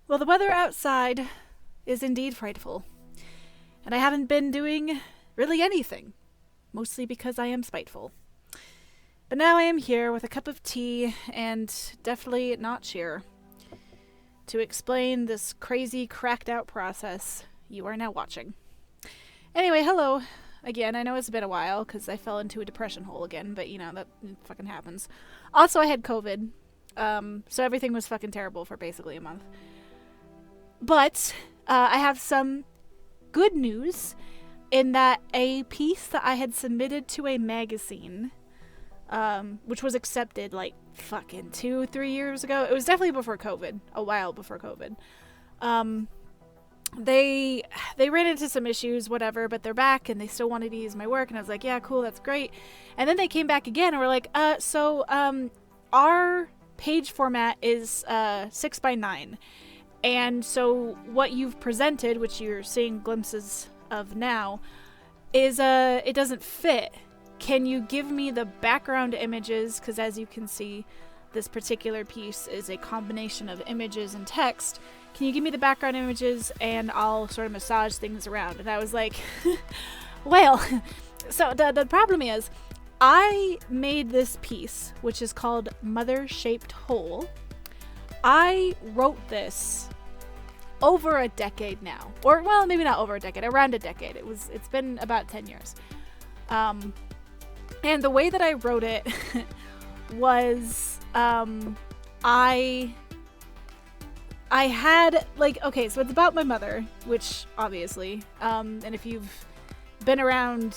Well, the weather outside is indeed frightful, and I haven't been doing really anything, mostly because I am spiteful. But now I am here with a cup of tea and definitely not cheer to explain this crazy cracked out process you are now watching. Anyway, hello again. I know it's been a while because I fell into a depression hole again, but you know, that fucking happens. Also, I had COVID, so everything was fucking terrible for basically a month. But I have some good news in that a piece that I had submitted to a magazine, which was accepted like fucking 2-3 years ago. It was definitely before COVID, a while before COVID. They ran into some issues, whatever, but they're back and they still wanted to use my work, and I was like, yeah, cool, that's great. And then they came back again and were like, our page format is 6x9. And so what you've presented, which you're seeing glimpses of now, is it doesn't fit. Can you give me the background images? Because as you can see, this particular piece is a combination of images and text. Can you give me the background images and I'll sort of massage things around? And I was like, well, so the problem is I made this piece, which is called Mother-Shaped Hole. I wrote this over a decade now, or well, maybe not over a decade, around a decade. It's been about 10 years. And the way that I wrote it was, I had like, okay, so it's about my mother, which obviously, and if you've been around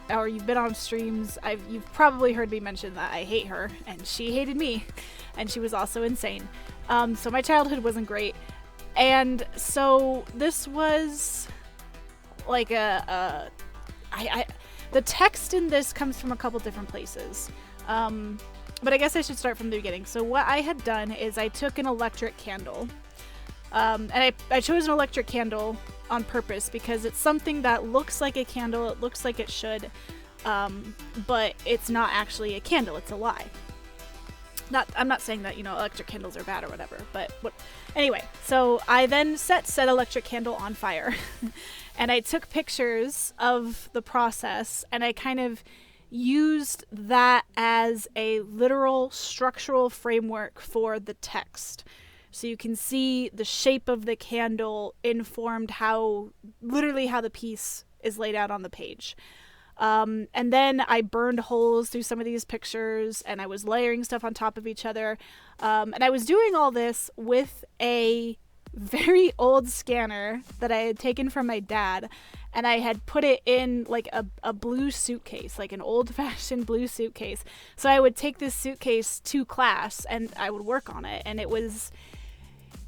or you've been on streams, you've probably heard me mention that I hate her and she hated me, and she was also insane. So my childhood wasn't great. And so this was like the text in this comes from a couple different places. But I guess I should start from the beginning. So what I had done is I took an electric candle. And I chose an electric candle on purpose because it's something that looks like a candle. It looks like it should. But it's not actually a candle. It's a lie. I'm not saying that, electric candles are bad or whatever, but anyway, so I then set said electric candle on fire and I took pictures of the process and I kind of used that as a literal structural framework for the text. So you can see the shape of the candle informed literally how the piece is laid out on the page. And then I burned holes through some of these pictures and I was layering stuff on top of each other. And I was doing all this with a very old scanner that I had taken from my dad, and I had put it in like a blue suitcase, like an old-fashioned blue suitcase. So I would take this suitcase to class and I would work on it, and it was...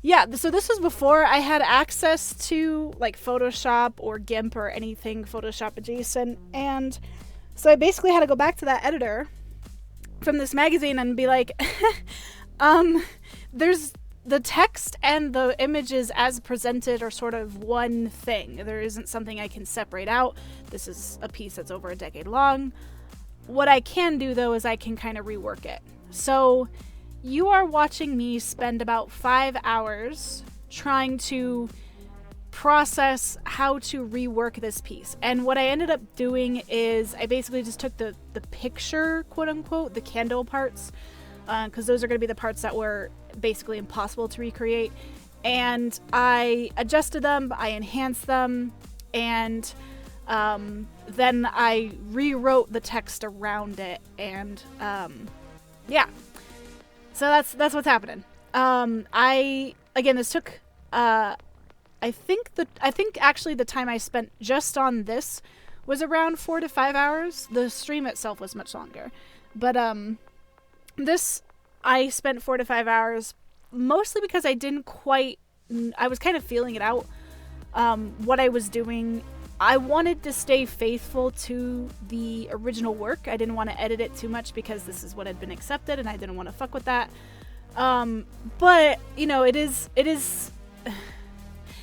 Yeah, so this was before I had access to like Photoshop or GIMP or anything Photoshop adjacent, and so I basically had to go back to that editor from this magazine and be like, there's the text and the images as presented are sort of one thing. There isn't something I can separate out. This is a piece that's over a decade long. What I can do though is I can kind of rework it. So you are watching me spend about 5 hours trying to process how to rework this piece. And what I ended up doing is I basically just took the picture, quote unquote, the candle parts, because those are going to be the parts that were basically impossible to recreate. And I adjusted them, I enhanced them, and then I rewrote the text around it. And yeah. So that's what's happening. This took I think actually the time I spent just on this was around 4 to 5 hours. The stream itself was much longer. But this I spent 4 to 5 hours mostly because I was kind of feeling it out, what I was doing. I wanted to stay faithful to the original work. I didn't want to edit it too much because this is what had been accepted and I didn't want to fuck with that. But, it is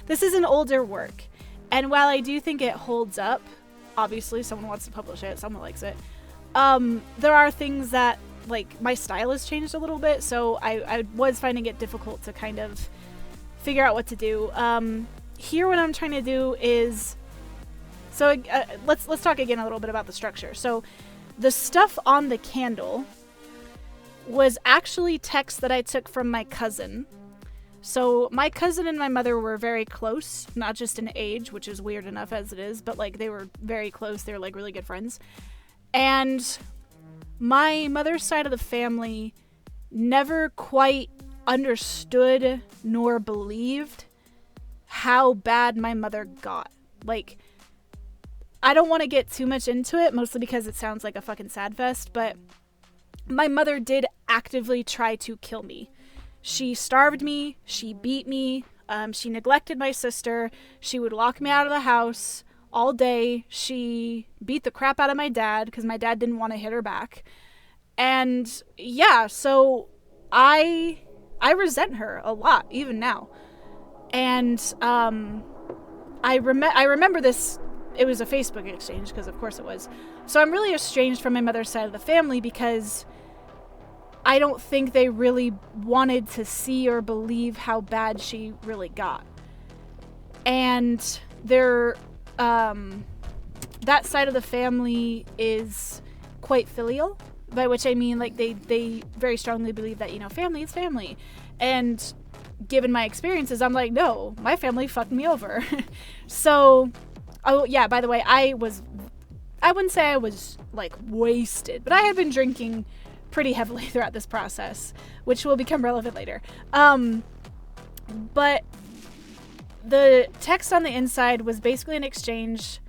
this is an older work. And while I do think it holds up, obviously someone wants to publish it, someone likes it. There are things that, like, my style has changed a little bit, so I was finding it difficult to kind of figure out what to do. Here what I'm trying to do is, so let's talk again a little bit about the structure. So the stuff on the candle was actually text that I took from my cousin. So my cousin and my mother were very close, not just in age, which is weird enough as it is, but like they were very close. They were like really good friends. And my mother's side of the family never quite understood nor believed how bad my mother got. Like, I don't want to get too much into it, mostly because it sounds like a fucking sad fest, but my mother did actively try to kill me. She starved me, she beat me, she neglected my sister, she would lock me out of the house all day, she beat the crap out of my dad because my dad didn't want to hit her back. And yeah, so I resent her a lot, even now. And I remember this, it was a Facebook exchange, because of course it was. So I'm really estranged from my mother's side of the family because I don't think they really wanted to see or believe how bad she really got. And they're, that side of the family is quite filial, by which I mean, like, they very strongly believe that, you know, family is family. And given my experiences, I'm like, no, my family fucked me over. So, oh yeah, by the way, I wouldn't say I was like wasted, but I had been drinking pretty heavily throughout this process, which will become relevant later. But the text on the inside was basically an exchange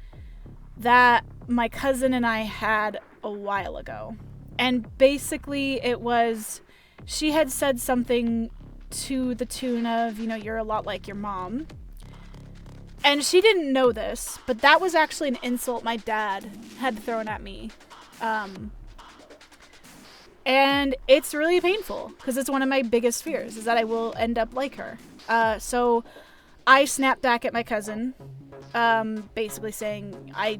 that my cousin and I had a while ago. And basically it was, she had said something to the tune of, you know, you're a lot like your mom. And she didn't know this, but that was actually an insult my dad had thrown at me. And it's really painful because it's one of my biggest fears, is that I will end up like her. So I snapped back at my cousin, basically saying, I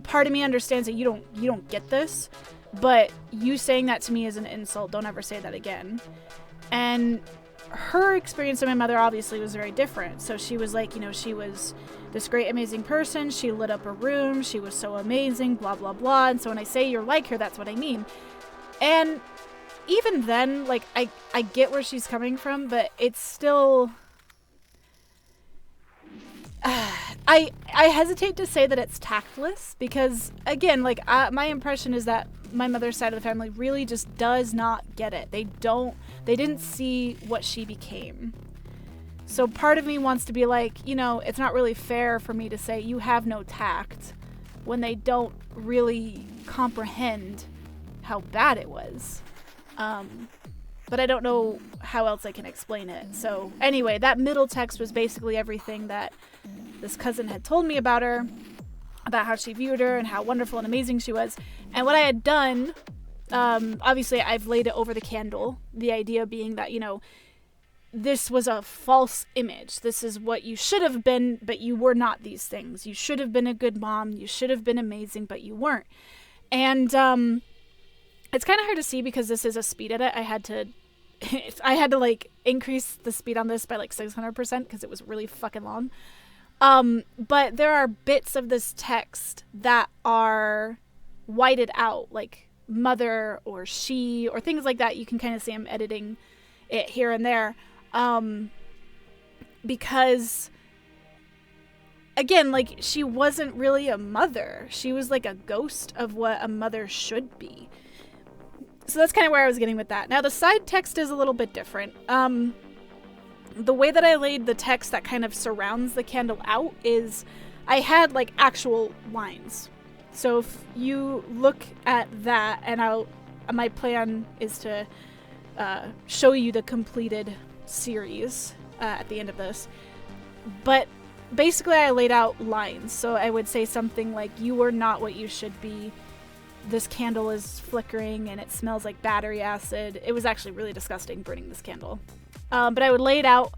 part of me understands that you don't get this, but you saying that to me is an insult. Don't ever say that again. And her experience of my mother obviously was very different. So she was like, you know, she was this great, amazing person. She lit up a room. She was so amazing, blah, blah, blah. And so when I say you're like her, that's what I mean. And even then, like, I get where she's coming from, but it's still, I hesitate to say that it's tactless because, again, like, my impression is that my mother's side of the family really just does not get it. They didn't see what she became. So part of me wants to be like, you know, it's not really fair for me to say you have no tact when they don't really comprehend how bad it was. But I don't know how else I can explain it. So anyway, that middle text was basically everything that this cousin had told me about her, about how she viewed her and how wonderful and amazing she was. And what I had done, obviously I've laid it over the candle, the idea being that, you know, this was a false image. This is what you should have been, but you were not these things. You should have been a good mom. You should have been amazing, but you weren't. And it's kind of hard to see because this is a speed edit. I had to like increase the speed on this by like 600% because it was really fucking long. But there are bits of this text that are whited out, like mother or she or things like that. You can kind of see I'm editing it here and there. Because again, like, she wasn't really a mother. She was like a ghost of what a mother should be. So that's kind of where I was getting with that. Now the side text is a little bit different. The way that I laid the text that kind of surrounds the candle out is I had like actual lines. So if you look at that, and my plan is to show you the completed series at the end of this. But basically I laid out lines. So I would say something like, you are not what you should be. This candle is flickering and it smells like battery acid. It was actually really disgusting burning this candle. But I would lay it out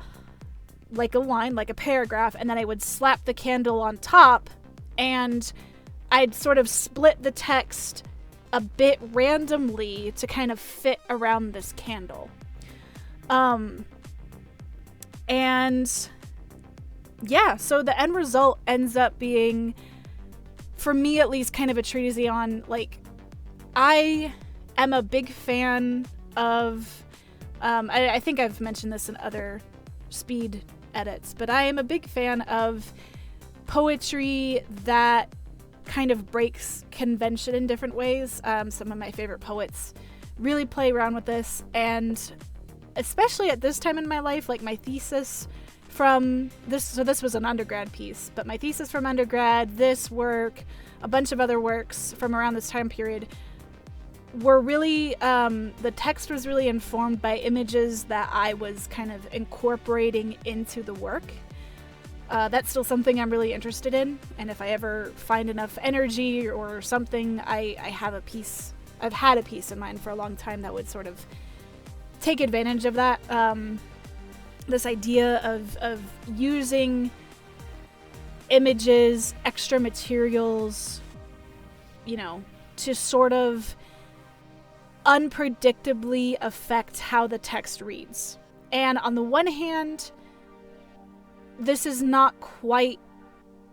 like a line, like a paragraph, and then I would slap the candle on top, and I'd sort of split the text a bit randomly to kind of fit around this candle. And yeah, so the end result ends up being, for me at least, kind of a treatise on, like, I am a big fan of, I think I've mentioned this in other speed edits, but I am a big fan of poetry that kind of breaks convention in different ways. Some of my favorite poets really play around with this, and especially at this time in my life, like my thesis from this, so this was an undergrad piece, but my thesis from undergrad, this work, a bunch of other works from around this time period were really, the text was really informed by images that I was kind of incorporating into the work. That's still something I'm really interested in, and if I ever find enough energy or something, I have a piece, I've had a piece in mind for a long time that would sort of take advantage of that. This idea of using images, extra materials, you know, to sort of unpredictably affect how the text reads. And on the one hand, this is not quite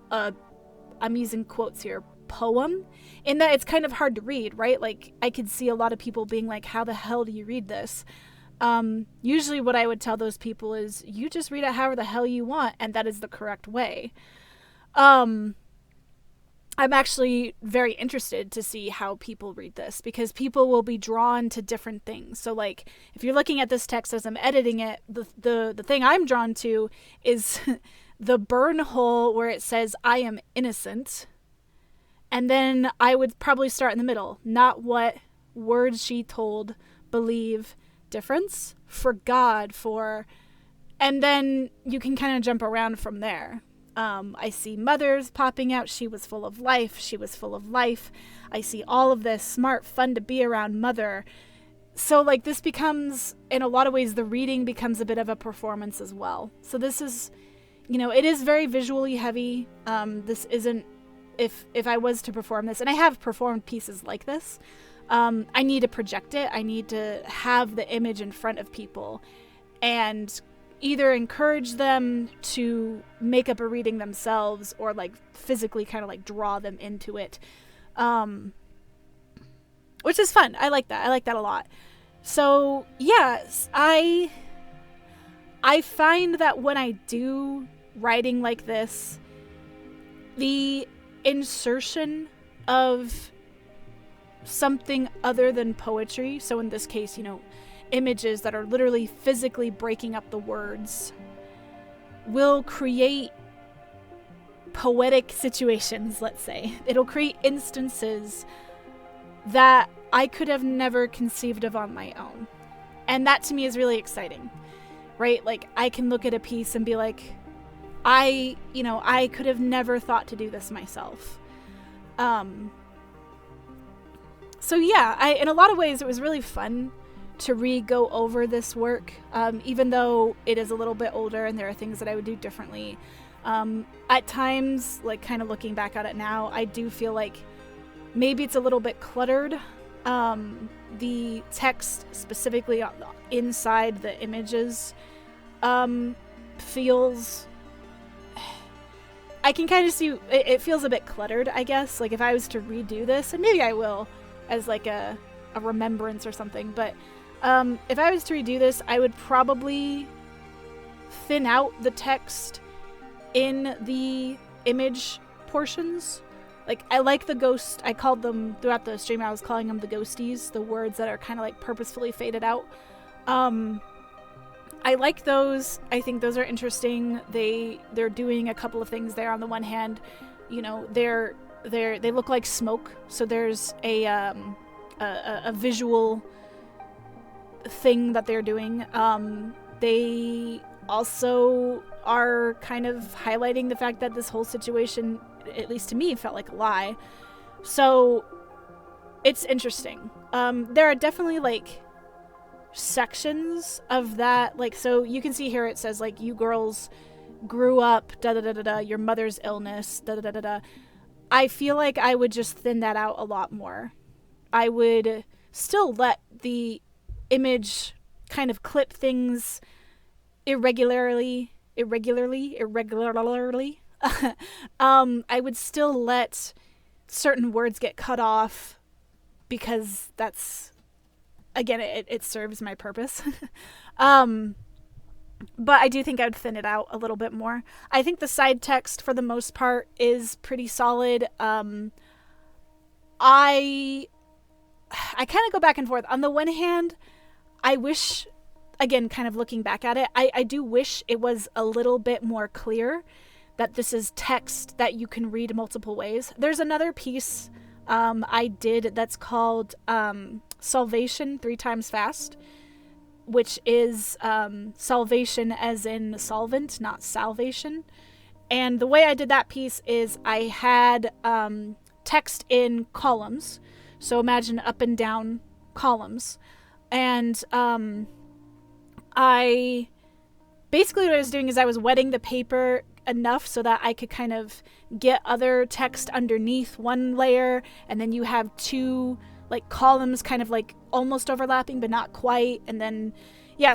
a, I'm using quotes here, poem, in that it's kind of hard to read, right? Like, I could see a lot of people being like, how the hell do you read this? Usually what I would tell those people is, you just read it however the hell you want, and that is the correct way. I'm actually very interested to see how people read this, because people will be drawn to different things. So, like, if you're looking at this text as I'm editing it, the thing I'm drawn to is the burn hole where it says, I am innocent. And then I would probably start in the middle. Not what words she told, believe, difference, for God, for... And then you can kind of jump around from there. I see mothers popping out. She was full of life. She was full of life. I see all of this smart, fun to be around mother. So, like, this becomes, in a lot of ways, the reading becomes a bit of a performance as well. So this is, you know, it is very visually heavy. This isn't, if I was to perform this, and I have performed pieces like this, I need to project it. I need to have the image in front of people and either encourage them to make up a reading themselves or, like, physically kind of, like, draw them into it. Which is fun. I like that. I like that a lot. So, yes, I find that when I do writing like this, the insertion of something other than poetry, so in this case, you know, images that are literally physically breaking up the words, will create poetic situations, let's say. It'll create instances that I could have never conceived of on my own. And that to me is really exciting, right? Like, I can look at a piece and be like, I could have never thought to do this myself. So yeah, in a lot of ways, it was really fun to go over this work, even though it is a little bit older and there are things that I would do differently. At times, like, kind of looking back at it now, I do feel like maybe it's a little bit cluttered. The text specifically inside the images feels... I can kind of see it feels a bit cluttered, I guess. Like, if I was to redo this, and maybe I will as like a remembrance or something, but if I was to redo this, I would probably thin out the text in the image portions. Like, I like the ghost, I called them, throughout the stream I was calling them the ghosties, the words that are kind of like purposefully faded out. I like those. I think those are interesting. They're doing a couple of things there. On the one hand, you know, they look like smoke, so there's a visual thing that they're doing. They also are kind of highlighting the fact that this whole situation, at least to me, felt like a lie. So it's interesting. There are definitely, like, sections of that, like, so you can see here it says, like, you girls grew up da-da-da-da-da, your mother's illness, da-da-da-da-da. I feel like I would just thin that out a lot more. I would still let the image kind of clip things irregularly, I would still let certain words get cut off because that's, again, it serves my purpose. But I do think I'd thin it out a little bit more. I think the side text, for the most part, is pretty solid. I kind of go back and forth. On the one hand, I wish, again, kind of looking back at it, I do wish it was a little bit more clear that this is text that you can read multiple ways. There's another piece I did that's called Salvation 3 Times Fast, which is salvation as in solvent, not salvation. And the way I did that piece is I had text in columns. So imagine up and down columns. And I basically what I was doing is I was wetting the paper enough so that I could kind of get other text underneath one layer, and then you have 2 like columns kind of like almost overlapping but not quite. And then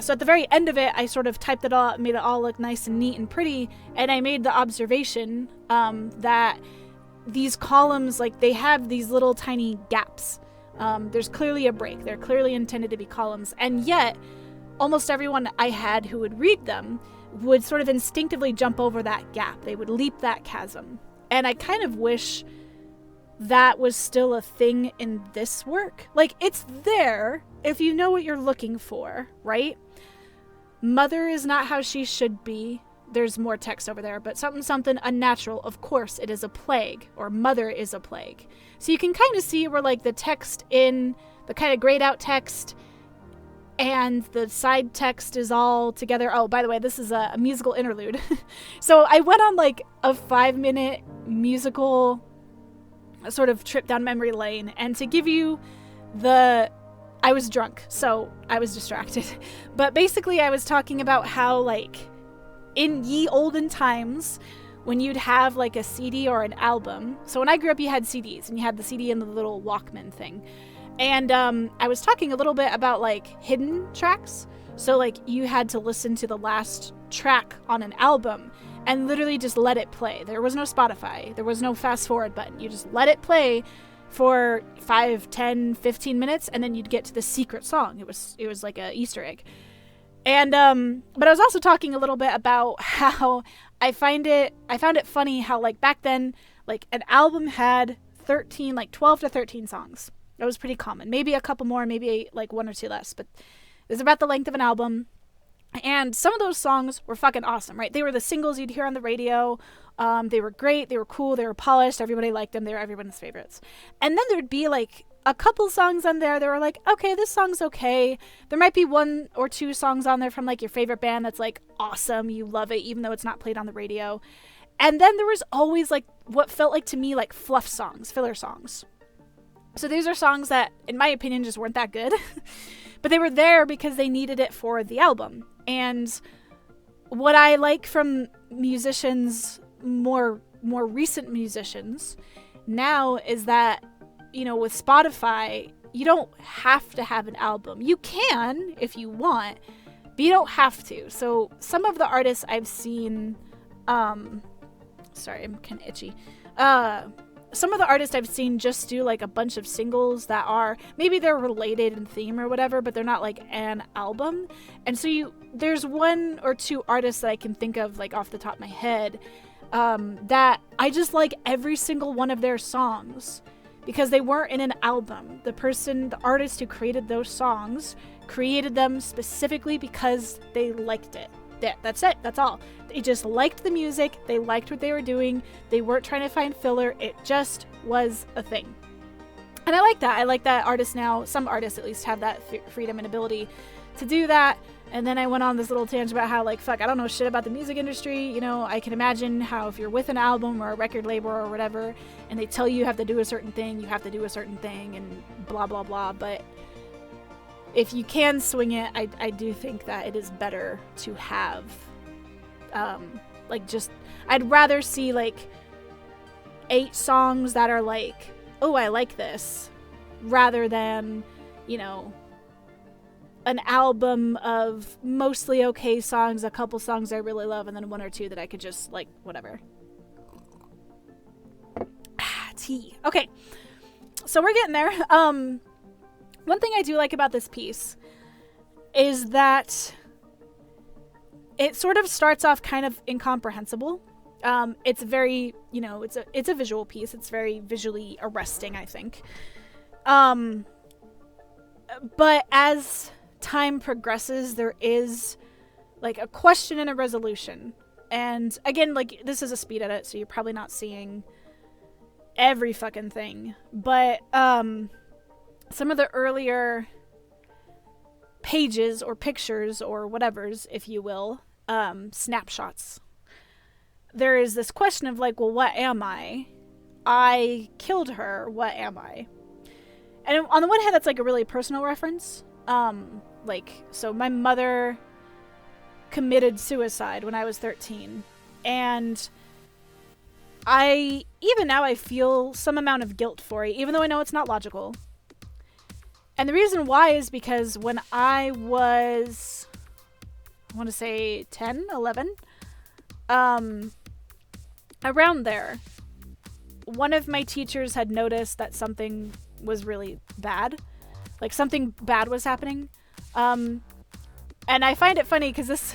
so at the very end of it, I sort of typed it all out, made it all look nice and neat and pretty, and I made the observation that these columns, like, they have these little tiny gaps. There's clearly a break. They're clearly intended to be columns, and yet almost everyone I had who would read them would sort of instinctively jump over that gap. They would leap that chasm. And I kind of wish that was still a thing in this work. Like, it's there if you know what you're looking for, right? Mother is not how she should be. There's more text over there, but something unnatural. Of course, it is a plague, or mother is a plague. So you can kind of see where, like, the text in the kind of grayed out text and the side text is all together. Oh, by the way, this is a musical interlude. So I went on like a 5-minute musical sort of trip down memory lane, and to give you I was drunk, so I was distracted. But basically I was talking about how, like, in ye olden times, when you'd have like a CD or an album. So when I grew up, you had CDs, and you had the CD and the little Walkman thing. And I was talking a little bit about like hidden tracks. So like you had to listen to the last track on an album and literally just let it play. There was no Spotify. There was no fast forward button. You just let it play for 5, 10, 15 minutes, and then you'd get to the secret song. It was like a Easter egg. And but I was also talking a little bit about how I found it funny how, like, back then, like, an album had 12 to 13 songs. That was pretty common. Maybe a couple more, maybe like 1 or 2 less, but it was about the length of an album. And some of those songs were fucking awesome, right? They were the singles you'd hear on the radio. They were great. They were cool. They were polished. Everybody liked them. They were everyone's favorites. And then there'd be like a couple songs on there that were like, okay, this song's okay. There might be 1 or 2 songs on there from like your favorite band that's like awesome. You love it, even though it's not played on the radio. And then there was always like what felt like to me like fluff songs, filler songs. So these are songs that, in my opinion, just weren't that good. But they were there because they needed it for the album. And what I like from musicians, more recent musicians, now is that, you know, with Spotify, you don't have to have an album. You can if you want, but you don't have to. So some of the artists I've seen, sorry, I'm kind of itchy. Some of the artists I've seen just do like a bunch of singles that are, maybe they're related in theme or whatever, but they're not like an album. And so there's 1 or 2 artists that I can think of like off the top of my head that I just like every single one of their songs because they weren't in an album. The artist who created those songs created them specifically because they liked it. That's it. That's all. They just liked the music. They liked what they were doing. They weren't trying to find filler. It just was a thing. And I like that. I like that artists now, some artists at least, have that freedom and ability to do that. And then I went on this little tangent about how, like, fuck, I don't know shit about the music industry. You know, I can imagine how if you're with an album or a record label or whatever, and they tell you have to do a certain thing, you have to do a certain thing, and blah, blah, blah. But if you can swing it, I do think that it is better to have, I'd rather see, like, 8 songs that are like, oh, I like this, rather than, you know, an album of mostly okay songs, a couple songs I really love, and then one or two that I could just, like, whatever. Tea. Okay. So we're getting there. One thing I do like about this piece is that it sort of starts off kind of incomprehensible. It's very, it's a visual piece. It's very visually arresting, I think. But as time progresses, there is like a question and a resolution. And again, like, this is a speed edit, so you're probably not seeing every fucking thing. But some of the earlier pages or pictures or whatevers, if you will, snapshots, there is this question of like, well, what am I? I killed her. What am I? And on the one hand, that's like a really personal reference. So my mother committed suicide when I was 13. And even now I feel some amount of guilt for it, even though I know it's not logical. And the reason why is because when I was, I want to say 10, 11, around there, one of my teachers had noticed that something was really bad. Like, something bad was happening. And I find it funny because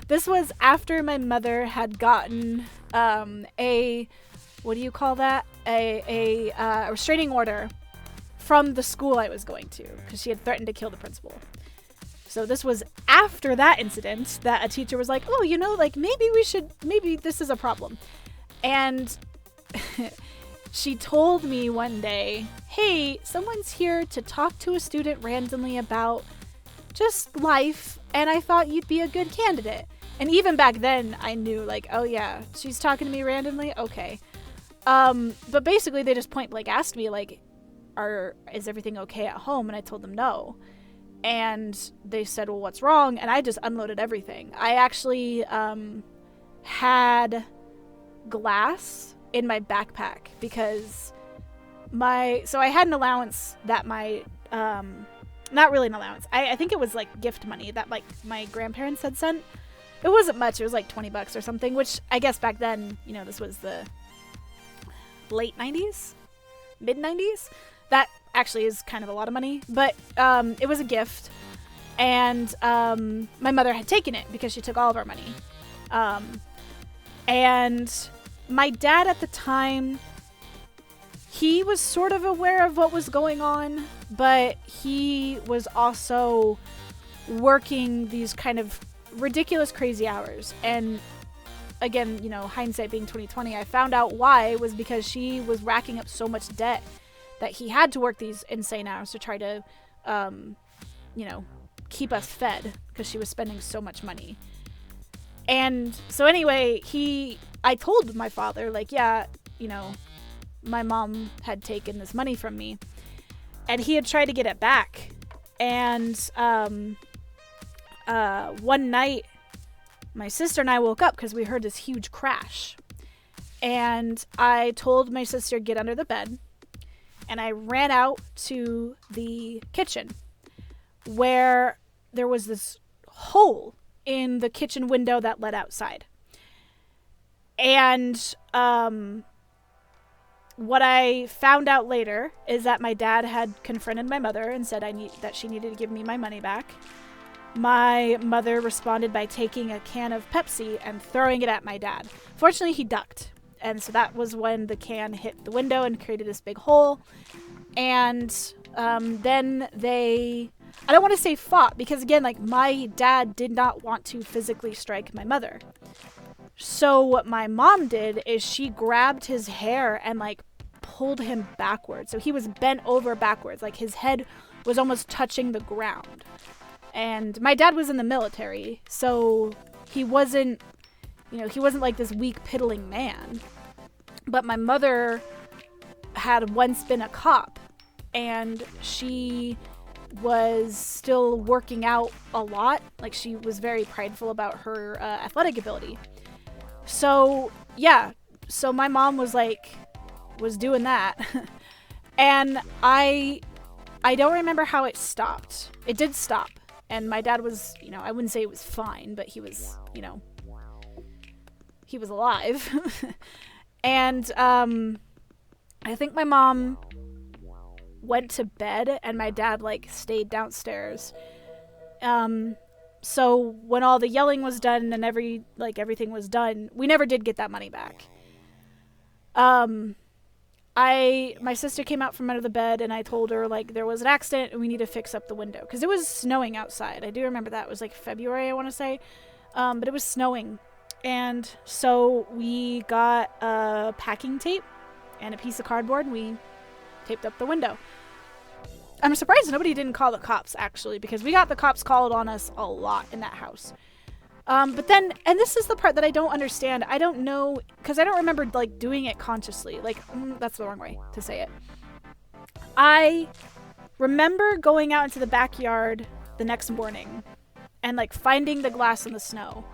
this was after my mother had gotten what do you call that? A restraining order from the school I was going to, because she had threatened to kill the principal. So this was after that incident that a teacher was like, oh, like, maybe this is a problem. And she told me one day, hey, someone's here to talk to a student randomly about just life, and I thought you'd be a good candidate. And even back then, I knew, like, oh yeah, she's talking to me randomly? Okay. But basically, they just point blank asked me, like, is everything okay at home? And I told them no. And they said, well, what's wrong? And I just unloaded everything. I actually had glass in my backpack because so I had an allowance that not really an allowance. I think it was like gift money that like my grandparents had sent. It wasn't much. It was like $20 or something, which I guess back then, this was the late 90s, mid 90s. That actually is kind of a lot of money, but it was a gift, and my mother had taken it because she took all of our money. And my dad at the time, he was sort of aware of what was going on, but he was also working these kind of ridiculous, crazy hours. And again, hindsight being 2020, I found out why was because she was racking up so much debt that he had to work these insane hours to try to, keep us fed because she was spending so much money. And so anyway, I told my father, like, yeah, my mom had taken this money from me, and he had tried to get it back. And one night, my sister and I woke up because we heard this huge crash. And I told my sister, get under the bed. And I ran out to the kitchen where there was this hole in the kitchen window that led outside. And what I found out later is that my dad had confronted my mother and said that she needed to give me my money back. My mother responded by taking a can of Pepsi and throwing it at my dad. Fortunately, he ducked. And so that was when the can hit the window and created this big hole. And then I don't want to say fought, because again, like, my dad did not want to physically strike my mother. So what my mom did is she grabbed his hair and like pulled him backwards. So he was bent over backwards, like his head was almost touching the ground. And my dad was in the military, so he wasn't like this weak, piddling man. But my mother had once been a cop, and she was still working out a lot. Like, she was very prideful about her athletic ability. So, yeah. So my mom was doing that. And I don't remember how it stopped. It did stop. And my dad was, I wouldn't say he was fine, but he was, he was alive. And I think my mom went to bed and my dad like stayed downstairs. So when all the yelling was done and everything was done, we never did get that money back. My sister came out from under the bed and I told her like there was an accident and we need to fix up the window because it was snowing outside. I do remember that. It was like February, I want to say. But it was snowing. And so we got packing tape and a piece of cardboard and we taped up the window. I'm surprised nobody didn't call the cops, actually, because we got the cops called on us a lot in that house. But then, and this is the part that I don't understand. I don't know, because I don't remember, like, doing it consciously. Like, that's the wrong way to say it. I remember going out into the backyard the next morning and, like, finding the glass in the snow.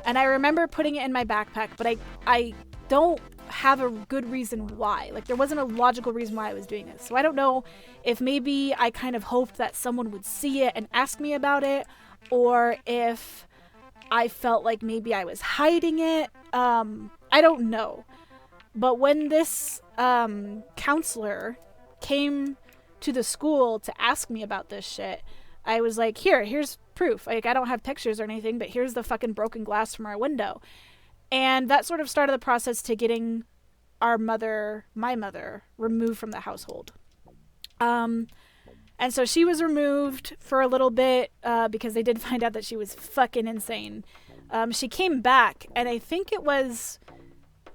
And I remember putting it in my backpack, but I don't have a good reason why. Like, there wasn't a logical reason why I was doing this. So I don't know if maybe I kind of hoped that someone would see it and ask me about it, or if I felt like maybe I was hiding it. I don't know. But when this counselor came to the school to ask me about this shit, I was like, here's proof. Like, I don't have pictures or anything, but here's the fucking broken glass from our window. And that sort of started the process to getting my mother, removed from the household. And so she was removed for a little bit because they did find out that she was fucking insane. She came back, and I think it was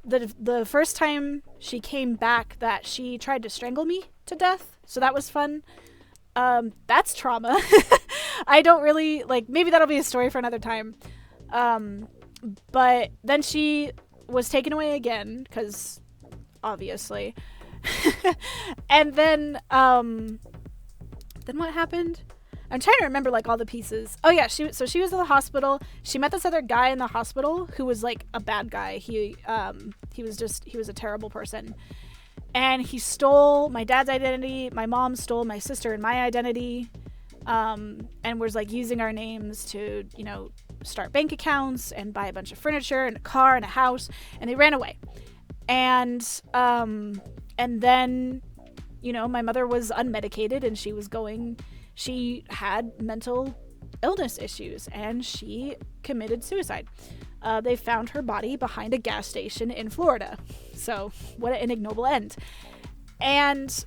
the first time she came back that she tried to strangle me to death. So that was fun. That's trauma. I don't really, like, maybe that'll be a story for another time. But then she was taken away again, because obviously. And then what happened? I'm trying to remember, like, all the pieces. Oh yeah, she was in the hospital. She met this other guy in the hospital who was like a bad guy. He was a terrible person. And he stole my dad's identity. My mom stole my sister and my identity. And was like using our names to, start bank accounts and buy a bunch of furniture and a car and a house, and they ran away. And then, my mother was unmedicated and she had mental illness issues and she committed suicide. They found her body behind a gas station in Florida. So what an ignoble end. And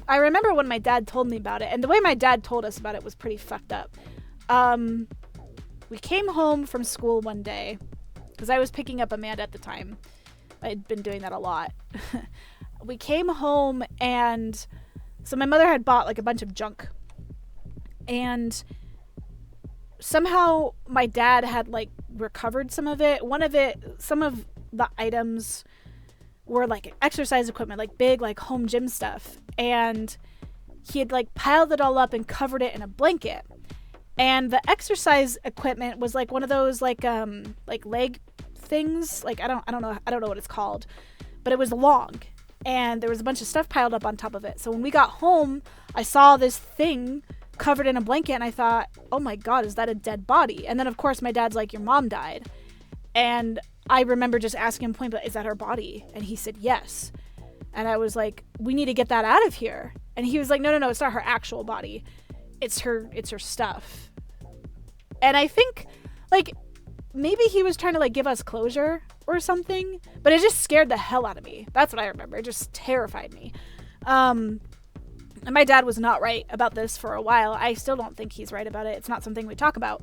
I remember when my dad told me about it, and the way my dad told us about it was pretty fucked up. We came home from school one day, because I was picking up Amanda at the time. I'd been doing that a lot. We came home, and so my mother had bought like a bunch of junk. And somehow my dad had like recovered some of it. Some of the items were like exercise equipment, like big, like home gym stuff. And he had like piled it all up and covered it in a blanket. And the exercise equipment was like one of those like leg things. Like I don't know what it's called, but it was long. And there was a bunch of stuff piled up on top of it. So when we got home, I saw this thing covered in a blanket and I thought, oh my God, is that a dead body? And then of course my dad's like, your mom died. And I remember just asking him point blank, is that her body? And he said, yes. And I was like, we need to get that out of here. And he was like, no, it's not her actual body. It's her stuff. And I think like maybe he was trying to like give us closure or something, but it just scared the hell out of me. That's what I remember. It just terrified me. And my dad was not right about this for a while. I still don't think he's right about it. It's not something we talk about.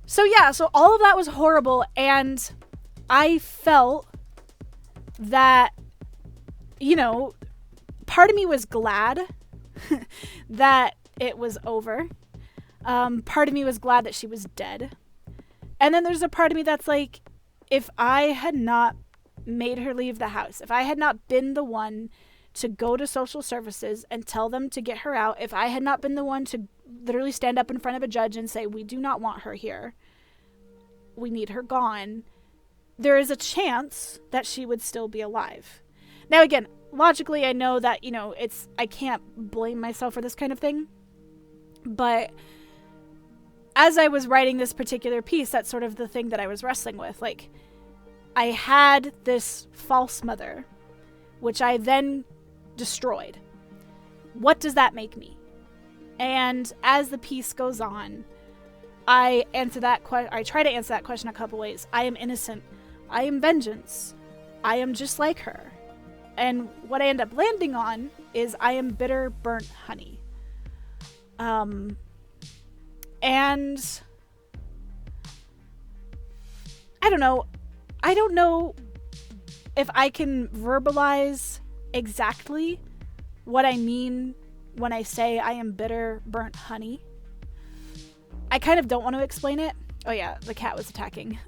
So yeah, so all of that was horrible, and I felt that, part of me was glad that it was over. Part of me was glad that she was dead. And then there's a part of me that's like, if I had not made her leave the house, if I had not been the one to go to social services and tell them to get her out, if I had not been the one to literally stand up in front of a judge and say, we do not want her here, we need her gone, there is a chance that she would still be alive. Now again, logically I know that, I can't blame myself for this kind of thing, But as I was writing this particular piece, that's sort of the thing that I was wrestling with. Like, I had this false mother, which I then destroyed. What does that make me? And as the piece goes on, I try to answer that question a couple ways. I am innocent. I am vengeance. I am just like her. And what I end up landing on is I am bitter, burnt honey. And I don't know. I don't know if I can verbalize exactly what I mean when I say I am bitter, burnt honey. I kind of don't want to explain it. Oh yeah, the cat was attacking.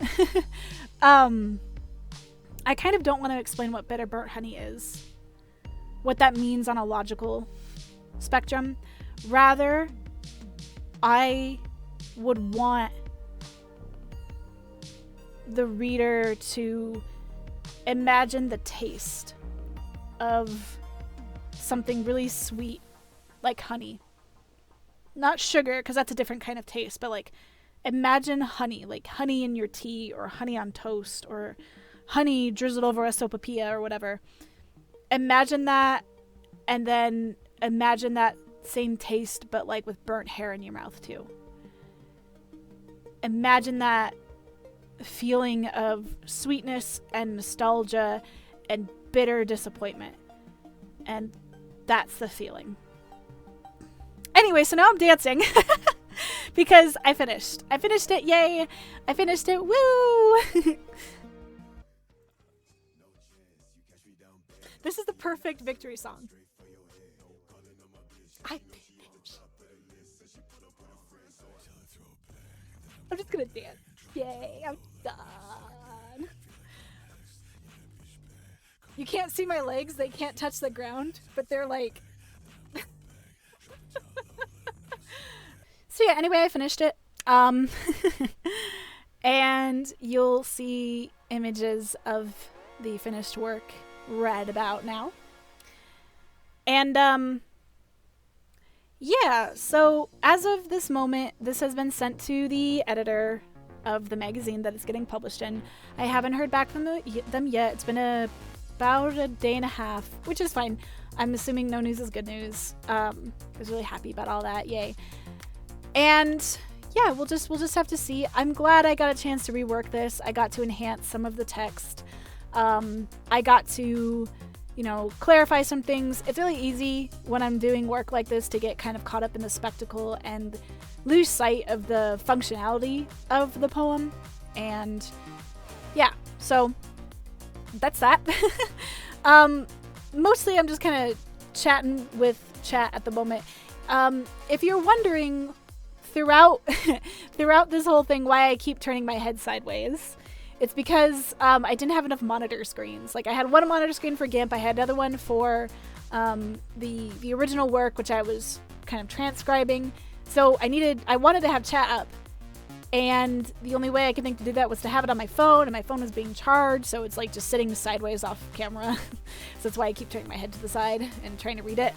I kind of don't want to explain what bitter, burnt honey is. What that means on a logical spectrum. Rather, I would want the reader to imagine the taste of something really sweet, like honey. Not sugar, because that's a different kind of taste, but like, imagine honey, like honey in your tea, or honey on toast, or honey drizzled over a sopapilla, or whatever. Imagine that, and then imagine that same taste, but like with burnt hair in your mouth too. Imagine that feeling of sweetness and nostalgia and bitter disappointment. And that's the feeling. Anyway, so now I'm dancing because I finished. I finished it, yay! I finished it, woo! This is the perfect victory song. I finished. I'm just gonna dance. Yay, I'm done. You can't see my legs, they can't touch the ground, but they're like... So yeah, anyway, I finished it. And you'll see images of the finished work right about now. And yeah, so as of this moment, this has been sent to the editor of the magazine that it's getting published in. I haven't heard back from them yet. It's been about a day and a half, which is fine. I'm assuming no news is good news. I was really happy about all that. Yay. And yeah, we'll just have to see. I'm glad I got a chance to rework this. I got to enhance some of the text. I got to, clarify some things. It's really easy when I'm doing work like this to get kind of caught up in the spectacle and lose sight of the functionality of the poem. And yeah, so that's that. Mostly I'm just kind of chatting with chat at the moment. If you're wondering throughout this whole thing why I keep turning my head sideways, it's because I didn't have enough monitor screens. Like, I had one monitor screen for GIMP, I had another one for the original work, which I was kind of transcribing. So I wanted to have chat up, and the only way I could think to do that was to have it on my phone, and my phone was being charged, so it's like just sitting sideways off camera. So that's why I keep turning my head to the side and trying to read it.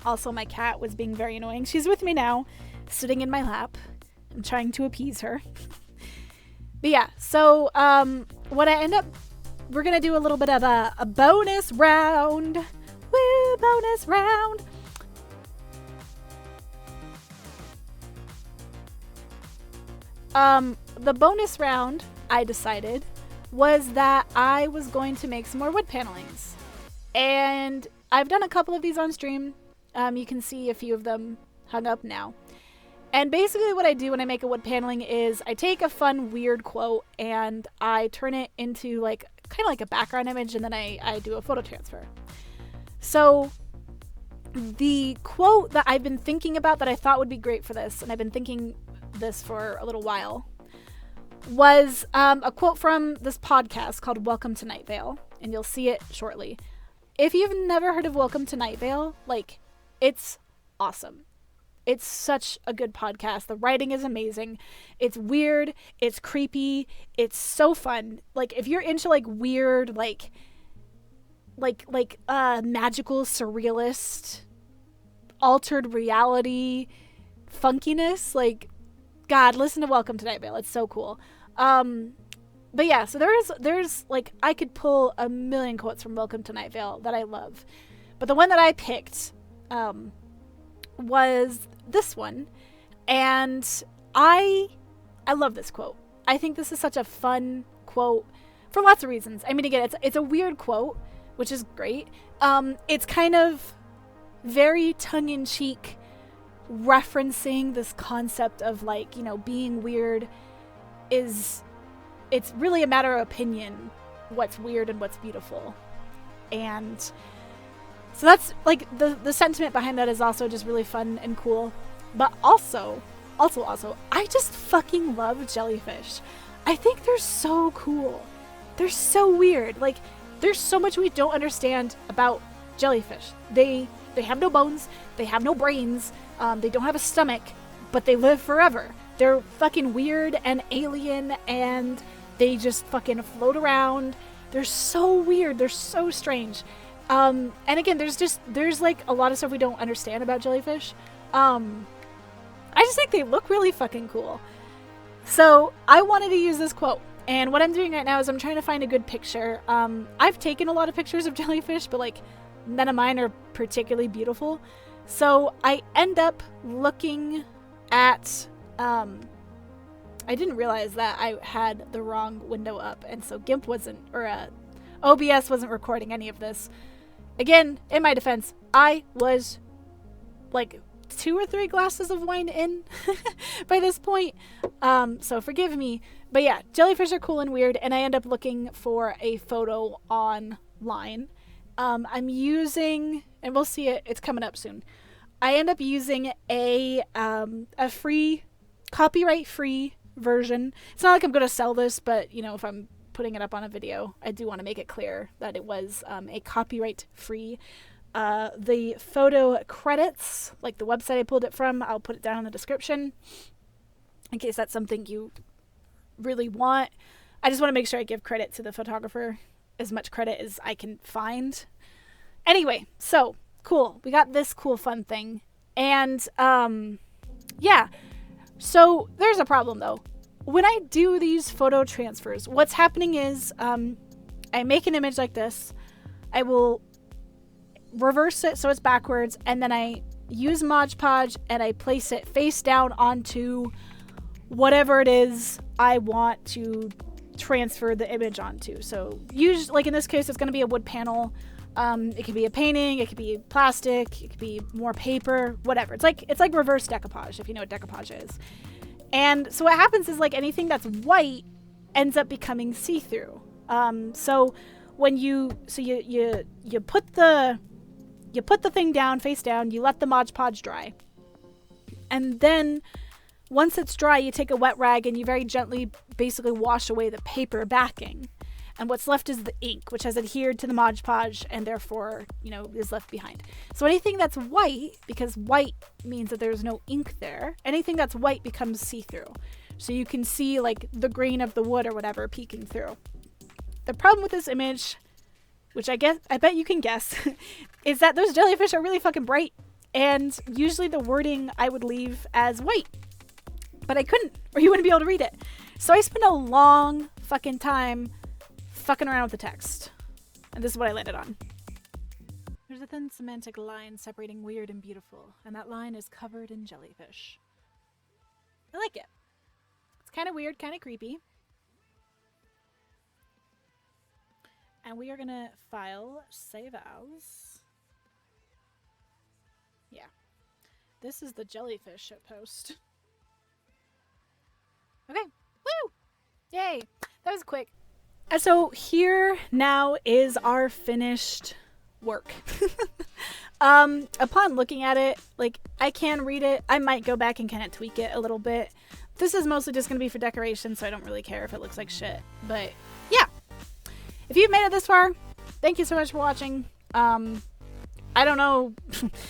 Also, my cat was being very annoying. She's with me now, sitting in my lap. I'm trying to appease her. But yeah, so what we're gonna do a little bit of a bonus round. Woo, bonus round. The bonus round, I decided, was that I was going to make some more wood panelings. And I've done a couple of these on stream. You can see a few of them hung up now. And basically what I do when I make a wood paneling is I take a fun, weird quote and I turn it into kind of like a background image, and then I do a photo transfer. So the quote that I've been thinking about that I thought would be great for this, and I've been thinking this for a little while, was a quote from this podcast called Welcome to Night Vale, and you'll see it shortly. If you've never heard of Welcome to Night Vale, it's awesome. It's such a good podcast. The writing is amazing. It's weird. It's creepy. It's so fun. If you're into weird, magical, surrealist, altered reality, funkiness. Like, God, listen to Welcome to Night Vale. It's so cool. But yeah, so there's like, I could pull a million quotes from Welcome to Night Vale that I love. But the one that I picked was this one. And I love this quote. I think this is such a fun quote for lots of reasons. I mean, again, it's a weird quote, which is great. It's kind of very tongue-in-cheek, referencing this concept of, like, you know, being weird it's really a matter of opinion, what's weird and what's beautiful. And so that's, like, the sentiment behind that is also just really fun and cool. But also, I just fucking love jellyfish. I think they're so cool. They're so weird. Like, there's so much we don't understand about jellyfish. They have no bones. They have no brains. They don't have a stomach, but they live forever. They're fucking weird and alien, and they just fucking float around. They're so weird. They're so strange. And again, there's like a lot of stuff we don't understand about jellyfish. I just think they look really fucking cool. So I wanted to use this quote. And what I'm doing right now is I'm trying to find a good picture. I've taken a lot of pictures of jellyfish, but like none of mine are particularly beautiful. So I end up looking at, I didn't realize that I had the wrong window up. And so GIMP wasn't, or OBS wasn't recording any of this. Again, in my defense, I was like 2 or 3 glasses of wine in by this point. So forgive me. But yeah, jellyfish are cool and weird, and I end up looking for a photo online. I'm using, and we'll see it, it's coming up soon. I end up using a free, copyright-free version. It's not like I'm going to sell this, but, you know, if I'm putting it up on a video, I do want to make it clear that it was a copyright-free. The photo credits, like the website I pulled it from, I'll put it down in the description in case that's something you really want. I just want to make sure I give credit to the photographer, as much credit as I can find. Anyway, so cool. We got this cool fun thing. And yeah. So there's a problem though. When I do these photo transfers, what's happening is I make an image like this. I will reverse it so it's backwards, and then I use Mod Podge and I place it face down onto whatever it is I want to transfer the image onto. So usually, like in this case, it's going to be a wood panel. It could be a painting, it could be plastic, it could be more paper, whatever. It's like reverse decoupage, if you know what decoupage is. And so what happens is, like, anything that's white ends up becoming see-through. So when you put the thing down, face down, you let the Mod Podge dry. And then once it's dry, you take a wet rag and you very gently basically wash away the paper backing. And what's left is the ink, which has adhered to the Mod Podge and therefore, you know, is left behind. So anything that's white, because white means that there's no ink there, anything that's white becomes see-through. So you can see, like, the grain of the wood or whatever peeking through. The problem with this image, which I bet you can guess, is that those jellyfish are really fucking bright. And usually the wording I would leave as white. But I couldn't, or you wouldn't be able to read it. So I spent a long fucking time fucking around with the text. And this is what I landed on. There's a thin semantic line separating weird and beautiful, and that line is covered in jellyfish. I like it. It's kind of weird, kind of creepy. And we are going to file save as. Yeah. This is the jellyfish shitpost. Okay. Woo! Yay! That was quick. And so here now is our finished work. Upon looking at it, like, I can read it. I might go back and kind of tweak it a little bit. This is mostly just going to be for decoration, so I don't really care if it looks like shit. But yeah. If you've made it this far, thank you so much for watching. I don't know.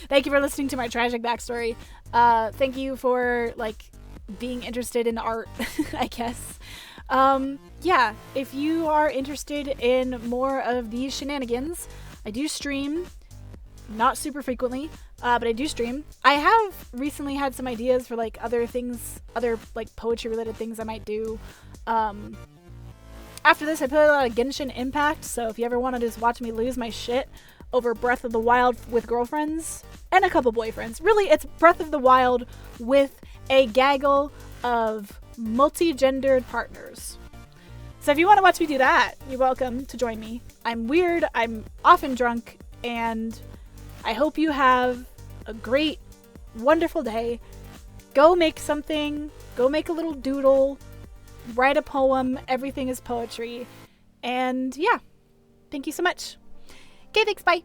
Thank you for listening to my tragic backstory. Thank you for, like, being interested in art, I guess. Yeah, if you are interested in more of these shenanigans, I do stream not super frequently, but I do stream. I have recently had some ideas for like other things, other like poetry related things I might do. After this, I play a lot of Genshin Impact, so if you ever want to just watch me lose my shit over Breath of the Wild with girlfriends and a couple boyfriends. Really, it's Breath of the Wild with a gaggle of multi-gendered partners. So if you want to watch me do that, you're welcome to join me. I'm weird, I'm often drunk, and I hope you have a great, wonderful day. Go make something, go make a little doodle, write a poem, everything is poetry. And yeah, thank you so much. Okay, thanks, bye.